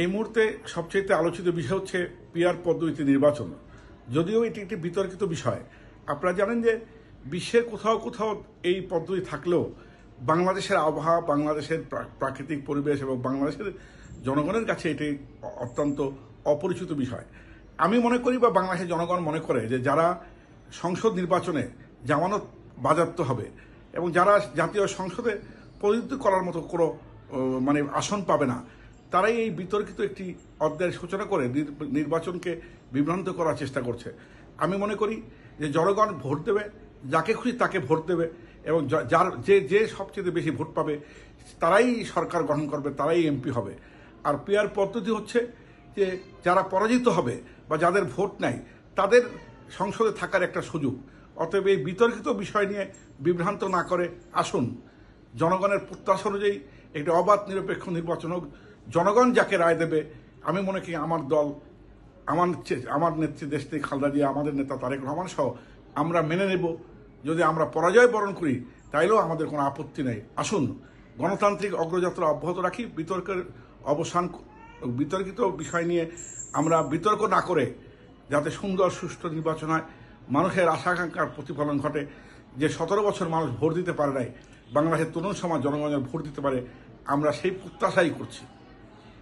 এই মুহূর্তে সবচেয়ে আলোচিত বিষয় হচ্ছে পিআর পদ্ধতিতে নির্বাচন। যদিও এটি একটি বিতর্কিত বিষয়। আপনারা জানেন যে বিশ্বের কোথাও কোথাও এই পদ্ধতি থাকলেও বাংলাদেশের আবহাওয়া, বাংলাদেশের প্রাকৃতিক পরিবেশ এবং বাংলাদেশের জনগণের কাছে এটি অত্যন্ত অপরিচিত বিষয়। আমি মনে করি বা বাংলাদেশের জনগণ মনে করে যে যারা সংসদ নির্বাচনে জামানত বাজেয়াপ্ত হবে এবং যারা জাতীয় সংসদে প্রতিনিধিত্ব করার মতো কোনো আসন পাবে না, তারাই এই বিতর্কিত একটি অধ্যায়ের সূচনা করে নির্বাচনকে বিভ্রান্ত করার চেষ্টা করছে। আমি মনে করি যে জনগণ ভোট দেবে, যাকে খুশি তাকে ভোট দেবে এবং যার যে সবচেয়ে বেশি ভোট পাবে তারাই সরকার গঠন করবে, তারাই এমপি হবে। আর পিআর পদ্ধতি হচ্ছে যে যারা পরাজিত হবে বা যাদের ভোট নাই তাদের সংসদে থাকার একটা সুযোগ। অতএব এই বিতর্কিত বিষয় নিয়ে বিভ্রান্ত না করে আসুন, জনগণের প্রত্যাশা অনুযায়ী একটি অবাধ নিরপেক্ষ নির্বাচন হোক। জনগণ যাকে রায় দেবে, আমি মনে করি আমার দল, আমার নেত্রী দেশটি খালেদা জিয়া, আমাদের নেতা তারেক রহমান সহ আমরা মেনে নেব। যদি আমরা পরাজয় বরণ করি তাইলেও আমাদের কোনো আপত্তি নেই। আসুন, গণতান্ত্রিক অগ্রযাত্রা অব্যাহত রাখি। বিতর্কিত বিষয় নিয়ে আমরা বিতর্ক না করে যাতে সুন্দর সুষ্ঠু নির্বাচন হয়, মানুষের আশা আকাঙ্ক্ষার প্রতিফলন ঘটে। যে 17 বছর মানুষ ভোট দিতে পারে নাই, বাংলাদেশের তরুণ সমাজ জনগণের ভোট দিতে পারে, আমরা সেই প্রত্যাশাই করছি।